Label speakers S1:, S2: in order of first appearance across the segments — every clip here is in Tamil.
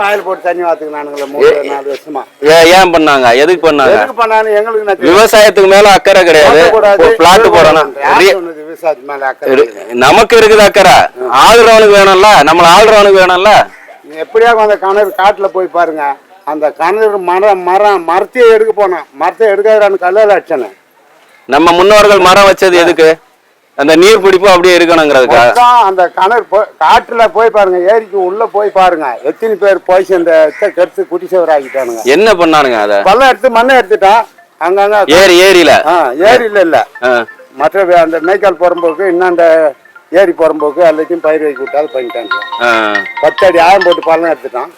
S1: ஆயில் போட்டு தண்ணி வாத்துக்கினானுங்களே 3-4 வருஷமா.
S2: ஏன் பண்ணாங்க? எதுக்கு பண்ணாங்க?
S1: எங்களுக்கு
S2: விவசாயத்துக்கு மேல அக்கறை கிடையாது. பிளாட் போடணும்.
S1: விவசாயத்துக்கு மேல அக்கறை
S2: நமக்கு இருக்குது அக்கறை. ஆளுறவனுக்கு வேணும்ல, நம்மள ஆளுறவனுக்கு வேணும்ல.
S1: எப்படியாக அந்த கிணறு காட்டுல போய் பாருங்க. அந்த கிணறு மரத்தையே எடுக்க போனேன். மரத்தை எடுக்காத கல்லால் அடிச்சேன்.
S2: நம்ம முன்னோர்கள் மரம் வச்சது எதுக்கு? அந்த நீர் பிடிப்பு அப்படியே இருக்கணுங்கிறதுக்காக.
S1: அந்த கிணறு காட்டுல போய் பாருங்க, ஏரிக்கு உள்ள போய் பாருங்க, எத்தனை பேர் போய் இந்த கெடுத்து குட்டி சவர் ஆக்கிட்டானுங்க.
S2: என்ன பண்ணானுங்க? அத
S1: பள்ளம் எடுத்து மண்ணை எடுத்துட்டான். அங்கங்க
S2: ஏரியில
S1: இல்ல மற்ற அந்த மேய்க்கால் புறம்போக்கு இன்னும் அந்த ஏரி புறம்போக்கு எல்லாத்தையும் பயிர் வைக்க விட்டாலும் பண்ணிட்டாங்க. 10 அடி ஆழம் போட்டு பள்ளம் எடுத்துட்டான்.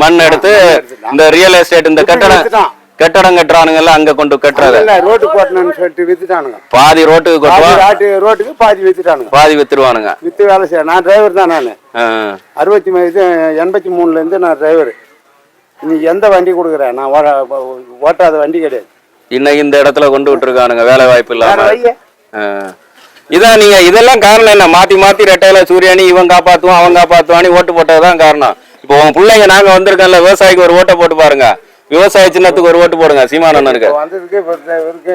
S2: மண் எடுத்து இந்த ரியல் எஸ்டேட் இந்த கட்டடம் கட்டுறானுங்கல்ல, அங்க கொண்டு கட்டுறது
S1: ரோட்டு போட்டணும்னு சொல்லிட்டு வித்துட்டானுங்க.
S2: பாதி
S1: ரோட்டுக்கு பாதி வித்துட்டானுங்க.
S2: பாதி வித்துருவானுங்க.
S1: வித்து வேலை செய்ய நான் டிரைவர் தான். நான் 83ல இருந்து நான் டிரைவர். இன்னைக்கு எந்த வண்டி கொடுக்குறேன்? நான் ஓட்டாத வண்டி கிடையாது.
S2: இன்னைக்கு இந்த இடத்துல கொண்டு விட்டுருக்கானுங்க வேலை வாய்ப்பு இல்லாம. இதான் நீங்க இதெல்லாம் காரணம் என்ன? மாத்தி மாத்தி ரெட்டையில சூரியானி இவன் காப்பாத்துவான் அவன் காப்பாத்துவானி ஓட்டு போட்டதுதான் காரணம். இப்போ உங்க பிள்ளைங்க நாங்க வந்திருக்கோம்ல, விவசாயிக்கு ஒரு ஓட்டை போட்டு பாருங்க. விவசாய சின்னத்துக்கு ஒரு ஓட்டு போடுங்க. சீமானண்ணனுக்கு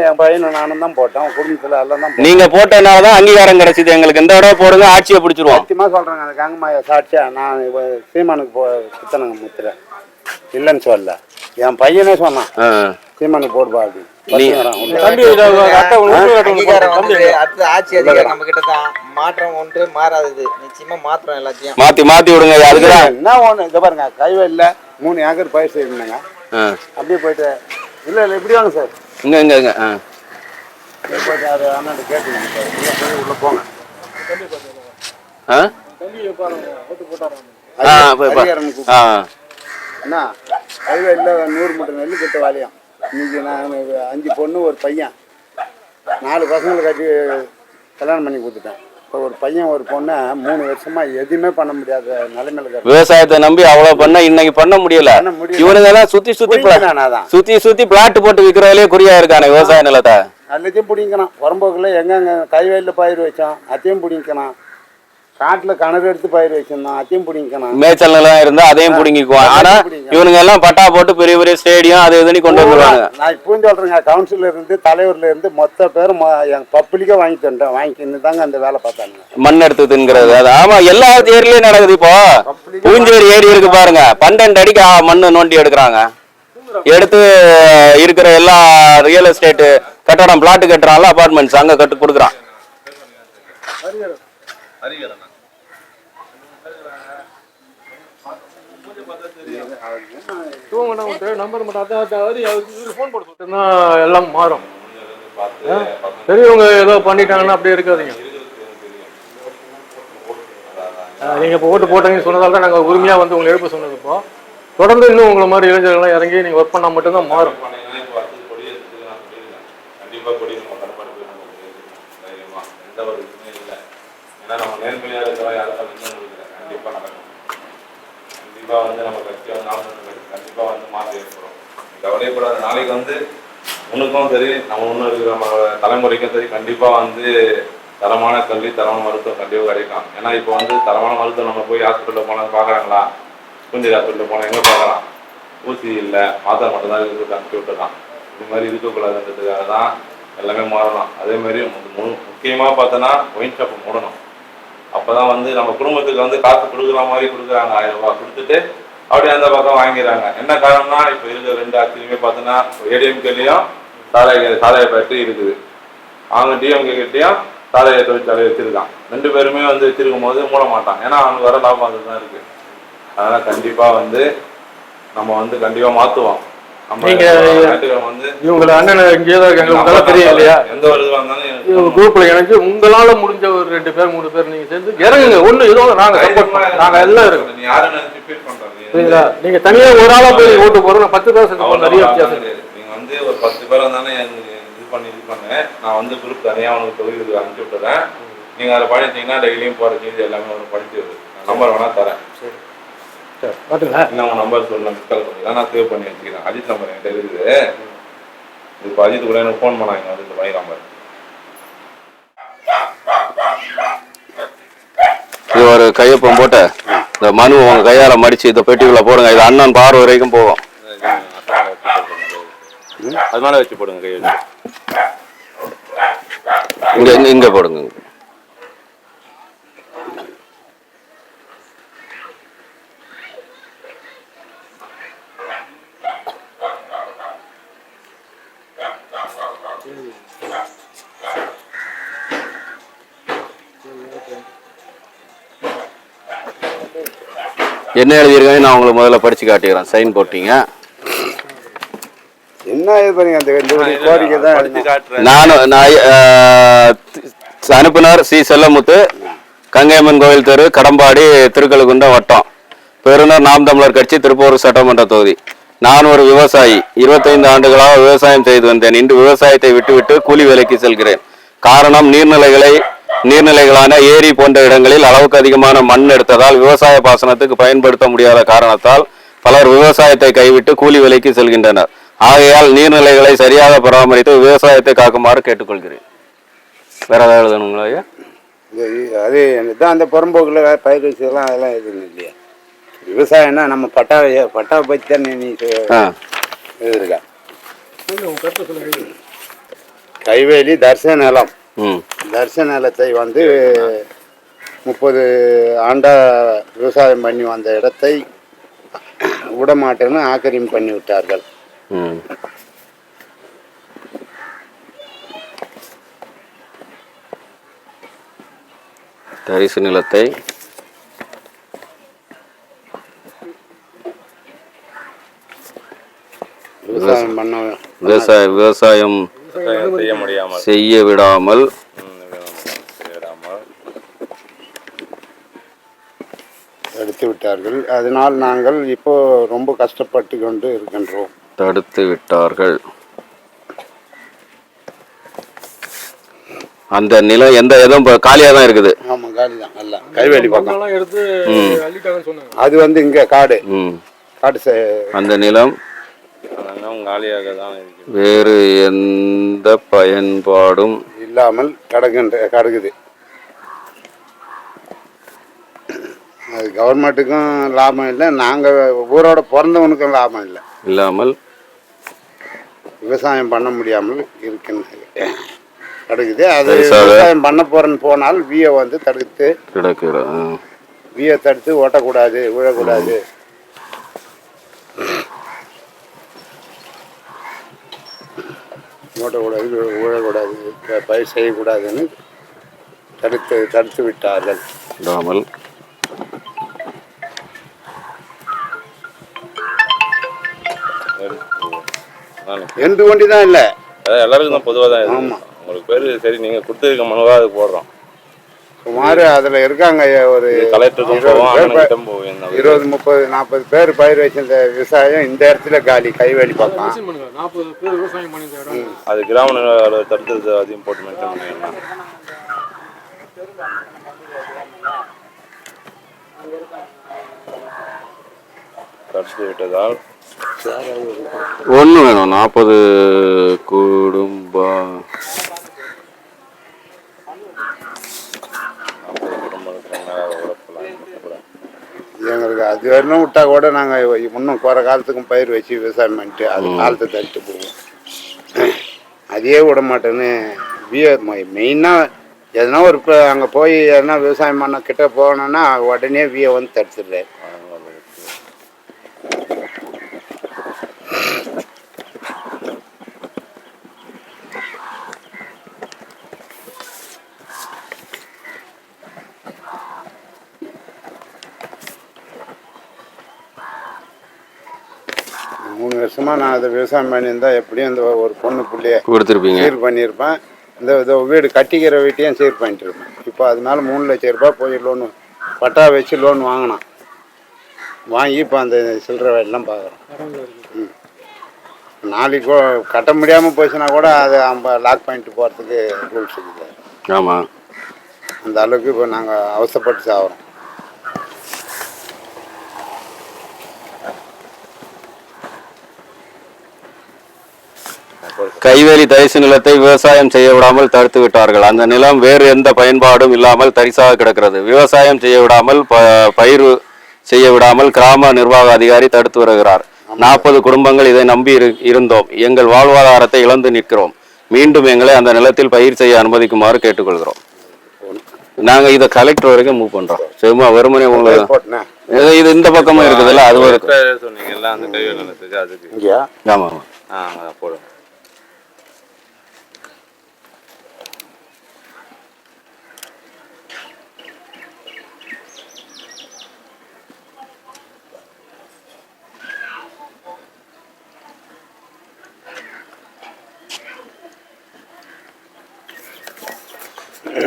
S1: என் பையனும் நானும் தான் போட்டோம். குடும்பத்துல எல்லாம் தான்.
S2: நீங்க போட்டனாலதான் அங்கீகாரம் கிடைச்சது எங்களுக்கு. இந்த தடவை போடுங்க, ஆட்சியை பிடிச்சிருவோம்.
S1: சத்தியமா சொல்றேங்க. அந்த கங்கமாய சாட்சியா நான் சீமானுக்கு சுத்தனங்க முத்திர இல்லைன்னு சொல்ல. என் பையனே சொன்னான் சீமானுக்கு போடுவா அப்படி.
S2: மாத்தி மாத்தி விடுங்க. அதுக்குதான்
S1: என்ன ஒண்ணு இதை பாருங்க, கைவெல்ல 3 ஏக்கர் பயிர் செய்யணுங்க. அப்படியே போயிட்டு இல்ல இப்படி வாங்க சார்.
S2: இங்க
S1: போயிட்டு அது அண்ணன் கேட்டுங்க சார். உள்ள போங்க. என்ன கைவெல்ல 100 மூட்டை நெல் கிட்ட வாலியம். இன்னைக்கு நான் 5 பொண்ணு ஒரு பையன் 4 பசங்களை கட்டி கல்யாணம் பண்ணி கொடுத்துட்டேன். இப்போ ஒரு பையன் ஒரு பொண்ணை 3 வருஷமா எதுவுமே பண்ண முடியாத நிலைமையில.
S2: விவசாயத்தை நம்பி அவ்வளவு பண்ண இன்னைக்கு பண்ண முடியல. இவனுங்க எல்லாம் சுத்தி பிளாட் போட்டு விற்கிறதுலயே குறியா இருக்கானே விவசாய நிலத்தை.
S1: எல்லாத்தையும் பிடிக்கணும். புறம்போக்குல எங்கெங்க கைவெளியில பயிர் வச்சோம் அதையும் பிடிக்கணும். காட்டுல கிணறு எடுத்து பயிர் வச்சிருந்தோம் அதையும் பிடிக்கணும்.
S2: மேய்ச்சல் நிலம் இருந்தா அதையும் பிடிக்குவான். ஆனா இவனுங்க எல்லாம் பட்டா போட்டு பெரிய பெரிய ஸ்டேடியம் அது இதுன்னு கொண்டு வந்துருவாங்க.
S1: நான் இப்பவும் சொல்றேங்க, கவுன்சிலர் இருந்து தலைவர்ல இருந்து மொத்த பேரும் என் பப்ளிக்கா வாங்கிக்கின்னு தாங்க அந்த வேலை பார்த்தாங்க.
S2: மண் எடுத்து தின்கிறது. அது ஆமா, எல்லா ஏரியிலயும் நடக்குது. இப்போ பூஞ்சேரி ஏரி இருக்கு பாருங்க, 12 அடிக்கு மண்ணு நோண்டி எடுக்கிறாங்க. எடுத்து இருக்கிற எல்லா ரியல் எஸ்டேட் கட்டடம் பிளாட் கட்டுறாங்கல்ல, அபார்ட்மெண்ட்ஸ் அங்க கட்டு கொடுக்குறான்.
S3: நம்பர் மட்டும் ஃபோன் போட சொல்லிட்டுனா எல்லாம் மாறும். பெரியவங்க ஏதோ பண்ணிட்டாங்கன்னா அப்படியே இருக்காதீங்க. நீங்க இப்போ ஓட்டு போட்டீங்கன்னு சொன்னதால தான் நாங்கள் உரிமையாக வந்து உங்களை எழுப்ப சொன்னது. இப்போ தொடர்ந்து இன்னும் உங்களை மாதிரி இளைஞர்கள்லாம் இறங்கி நீங்கள் ஒர்க் பண்ணால் மட்டும்தான் மாறும்.
S4: கவலைப்படாத. நாளைக்கு வந்து உனக்கும் சரி நம்ம இன்னும் இருக்கிற தலைமுறைக்கும் சரி கண்டிப்பாக வந்து தரமான கல்வி தரமான மருத்துவம் கண்டிப்பாக கிடைக்கும். ஏன்னா இப்போ வந்து தரமான மருத்துவம் நம்ம போய் ஹாஸ்பிட்டலில் போனால் பார்க்குறாங்களா? பூஞ்சேரி ஹாஸ்பிட்டலில் போனால் எங்கே பார்க்கலாம்? ஊசி இல்லை, மாத்திரை மட்டும்தான் இருக்குது, அனுப்பிச்சி விட்டுறான். இது மாதிரி இருக்கக்கூடாதுன்றதுக்காக தான் எல்லாமே மாறணும். அதேமாதிரி முக்கியமாக பார்த்தோன்னா ஒயின் ஷாப்பை மூடணும். அப்போ தான் வந்து நம்ம குடும்பத்துக்கு வந்து காசு கொடுக்குற மாதிரி கொடுக்குறாங்க. 1000 ரூபா கொடுத்துட்டு அப்படியே அந்த பக்கம் வாங்கிடுறாங்க. என்ன காரணம்னா இப்போ இருக்கிற 2 ஆட்சியுமே பார்த்தோன்னா ஏடிஎம்கேலையும் சாராய ஃபேக்ட்ரி இருக்குது, அவங்க டிஎம்கே கிட்டையும் சாராய தொழிற்சாலை வச்சிருக்கான். 2 பேருமே வந்து வச்சிருக்கும் போது மூட மாட்டான். ஏன்னா அவனுக்கு வர லாபம் அது தான் இருக்கு. அதனால கண்டிப்பாக வந்து நம்ம வந்து கண்டிப்பாக மாற்றுவோம்.
S3: இவங்களை அண்ணன் இங்கேதான் தெரியும் இல்லையா?
S4: எந்த ஒரு இதுவாக இருந்தாலும்
S3: குரூப்ல எனக்கு உங்களால முடிஞ்ச ஒரு 2 பேர் 3 பேர் நீங்க சேர்ந்து இறங்குங்க. ஒண்ணு ஏதோ நாங்க எல்லாம் இருக்கோம். சரிங்களா? நீங்க தனியா ஒரு ஆளா போய் ஓட்டு போறோம். 10 பேர் சேர்ந்து நிறைய வித்தியாசம்.
S4: நீங்க வந்து ஒரு 10 பேர் வந்தானே இது பண்ணு. நான் வந்து குரூப் தனியா உனக்கு தொகுதி அனுப்பிச்சு விட்டுறேன். நீங்க அதை படிச்சீங்கன்னா டெய்லியும் போற செய்தி எல்லாமே ஒன்று படிச்சு நம்பர் வேணா தரேன். இன்னும் நம்பர் சொல்ல மிஸ்கால் பண்ணி நான் சேவ் பண்ணி வச்சுக்கிறேன். அஜித் நம்பர் என்கிட்ட இருக்குது. இப்போ அஜித் கூட எனக்கு ஃபோன் பண்ணாங்க வந்து இந்த பை நம்பர்.
S2: ஒரு கையொப்பம் போட்டு இந்த மனு உங்க கையால மடிச்சு இந்த பெட்டிக்குள்ள போடுங்க. இது அண்ணன் பார்வை வரைக்கும் போகும்.
S4: அது மேல வச்சு போடுங்க கையை.
S2: இங்க போடுங்க. என்ன எழுதியிருக்காங்க நான் உங்களுக்கு முதல்ல படிச்சு காட்டிக்கிறேன். சைன் போட்டீங்க.
S1: என்ன இது பாருங்க, அந்த கோரிக்கை தான்
S2: நான் அனுப்புனர் சி செல்லமுத்து, கங்கையம்மன் கோயில் தெரு, கடம்பாடி, திருக்கழுகுன்றம் வட்டம், பெறுநர் நாம் தமிழர் கட்சி, திருப்பூர் சட்டமன்ற தொகுதி. நான் ஒரு விவசாயி, 25 ஆண்டுகளாக விவசாயம் செய்து வந்தேன். இன்று விவசாயத்தை விட்டுவிட்டு கூலி வேலைக்கு செல்கிறேன். காரணம் நீர்நிலைகளான ஏரி போன்ற இடங்களில் அளவுக்கு அதிகமான மண் எடுத்ததால் விவசாய பாசனத்துக்கு பயன்படுத்த முடியாத காரணத்தால் பலர் விவசாயத்தை கைவிட்டு கூலி வேலைக்கு செல்கின்றனர். ஆகையால் நீர்நிலைகளை சரியாக பராமரித்து விவசாயத்தை காக்குமாறு கேட்டுக்கொள்கிறேன். வேற ஏதாவது எழுதணுங்களா ஐயா?
S1: அது தான் அந்த புறம்போக்கில் பயிர் வச்சதெல்லாம் அதெல்லாம் எதுவும் இல்லையா? விவசாயம்னா நம்ம பட்டாவை பற்றி தான் நீ இருக்கா. கைவேலி தர்சன நிலம். தர்சன நிலத்தை வந்து 30 ஆண்டா விவசாயம் பண்ணி வந்த இடத்தை விடமாட்டேன்னு ஆக்கிரமிப்பு பண்ணி விட்டார்கள்.
S2: தரிசு நிலத்தை விவசாயம் செய்ய விடாமல்
S1: தடுத்து விட்டார்கள். அதனால் நாங்கள் இப்போ ரொம்ப கஷ்டப்பட்டு கொண்டு இருக்கின்றோம்.
S2: தடுத்து விட்டார்கள். அந்த நிலம் எந்த எதுவும் காலியா தான் இருக்குது.
S1: ஆமா, காலி தான். எல்லாம் கைவேலி பக்கம்
S3: எடுத்து அள்ளிட்டாங்கன்னு சொன்னாங்க.
S1: அது வந்து இங்க காடு.
S2: அந்த நிலம்
S4: காலியாக தான் இருக்கு.
S2: வேறு எந்த பயன்பாடும்
S1: இல்லாமல் கிடக்குது. அது கவர்மெண்ட்டுக்கும் லாபம் இல்லை, நாங்கள் ஊரோட பிறந்தவனுக்கும் லாபம் இல்லை.
S2: இல்லாமல்
S1: விவசாயம் பண்ண முடியாமல் கிடக்குது. அது விவசாயம் பண்ண போறேன்னு போனால் வியை வந்து தடுத்து
S2: கிடக்குறோம்.
S1: வியை தடுத்து ஓட்டக்கூடாது, விழக்கூடாது. ஓட்டக்கூடாது, விழக்கூடாது, பயிர் செய்யக்கூடாதுன்னு தடுத்து விட்டார்கள்.
S2: விடாமல்
S1: எந்த வண்டி தான் இல்லை,
S4: எல்லாருக்கும் தான் பொதுவாக தான். ஆமாம், உங்களுக்கு பேர் சரி, நீங்கள் கொடுத்துருக்க மனுவாக அது போடுறோம்.
S1: சுமார் அதில் இருக்காங்க ஒரு 20-30-40 பேர் பயிர் வச்சிருந்த விவசாயம் இந்த இடத்துல காலி. கைவேலி பார்க்கலாம்.
S3: 40 பேர் விவசாயம் பண்ணிருக்காங்க.
S4: அது கிராம தடுத்து அதையும் போட்டு மெயின்டைன் பண்ணிடலாம். தடுத்து விட்டதால்
S2: ஒன்று வேணும். 40 குடும்பம்
S1: எங்களுக்கு அது வரணும் விட்டா கூட நாங்கள் இன்னும் போகிற காலத்துக்கும் பயிர் வச்சு விவசாயம் பண்ணிட்டு அது காலத்தை தள்ளிட்டு போவோம். அதையே விட மாட்டேன்னு மெயினாக எதனா ஒரு இப்போ அங்கே போய் எதனா விவசாயம் பண்ண கிட்ட போனோன்னா உடனே வியை வந்து தடுத்துடுறேன். நான் அதை விவசாயம் பண்ணியிருந்தா எப்படியும் இந்த ஒரு பொண்ணு பிள்ளைய
S2: கொடுத்துருப்பீங்க,
S1: சீர் பண்ணியிருப்பேன். இந்த வீடு கட்டிக்கிற வீட்டையும் சீர் பண்ணிட்டு இருப்பேன். இப்போ அதனால 3 லட்சம் ரூபாய் போய் லோனு பட்டா வச்சு லோன் வாங்கினான். வாங்கி இப்போ அந்த சில்லறை வேலையெல்லாம் பார்க்குறோம். நாளைக்கு கட்ட முடியாமல் போச்சுன்னா கூட அதை லாக் பண்ணிட்டு போகிறதுக்கு ரூல்ஸ் இருக்குது.
S2: ஆமாம்,
S1: அந்த அளவுக்கு இப்போ நாங்கள் அவசரப்பட்டு சாகிறோம்.
S2: கைவேலி தரிசு நிலத்தை விவசாயம் செய்ய விடாமல் தடுத்து விட்டார்கள். அந்த நிலம் வேறு எந்த பயன்பாடும் இல்லாமல் தரிசாக கிடக்கிறது. விவசாயம் செய்ய விடாமல் செய்ய விடாமல் கிராம நிர்வாக அதிகாரி தடுத்து வருகிறார். 40 குடும்பங்கள் இதை நம்பி இருந்தோம். எங்கள் வாழ்வாதாரத்தை இழந்து நிற்கிறோம். மீண்டும் எங்களை அந்த நிலத்தில் பயிர் செய்ய அனுமதிக்குமாறு கேட்டுக்கொள்கிறோம். நாங்க இதை கலெக்டர் வரைக்கும் மூவ் பண்றோம். சும்மா வெறுமனே உங்களுக்கு
S1: போட்டேண்ணே.
S2: இது இந்த பக்கமும் இருக்குதுல்ல, அது ஒரு
S4: சொன்னீங்க எல்லாம் அந்த கைவேல் நிலத்துக்கு அதுக்கு
S1: இங்கேயா?
S2: ஆமா
S4: போடுங்க.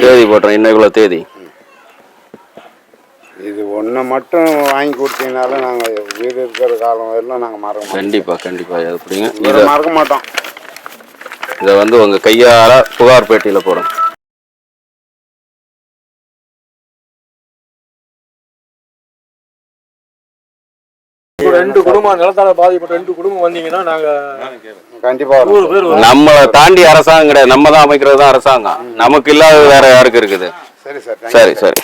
S2: தேதி போட்டோம். இன்னும் இவ்வளோ தேதி.
S1: இது ஒன்றை மட்டும் வாங்கி கொடுத்தீங்கனாலும் நாங்கள் வீடு இருக்கிற காலம் வரலாம் நாங்கள் மறக்க மாட்டோம்.
S2: கண்டிப்பா எப்படிங்க
S1: இதை மறக்க மாட்டோம்.
S2: இதை வந்து உங்க கையால புகார் பேட்டியில போடும்.
S3: ரெண்டு குடும்பம் நிலத்தால பாதிப்பட்ட 2 குடும்பம் வந்தீங்கன்னா நாங்க
S1: கண்டிப்பா
S3: 100 பேர்
S2: நம்மளை தாண்டி அரசாங்கம் கிடையாது. நம்ம தான் அமைக்கிறது தான் அரசாங்கம். நமக்கு இல்லாத வேற யாருக்கு இருக்குது?
S1: சரி சார்.
S2: சரி.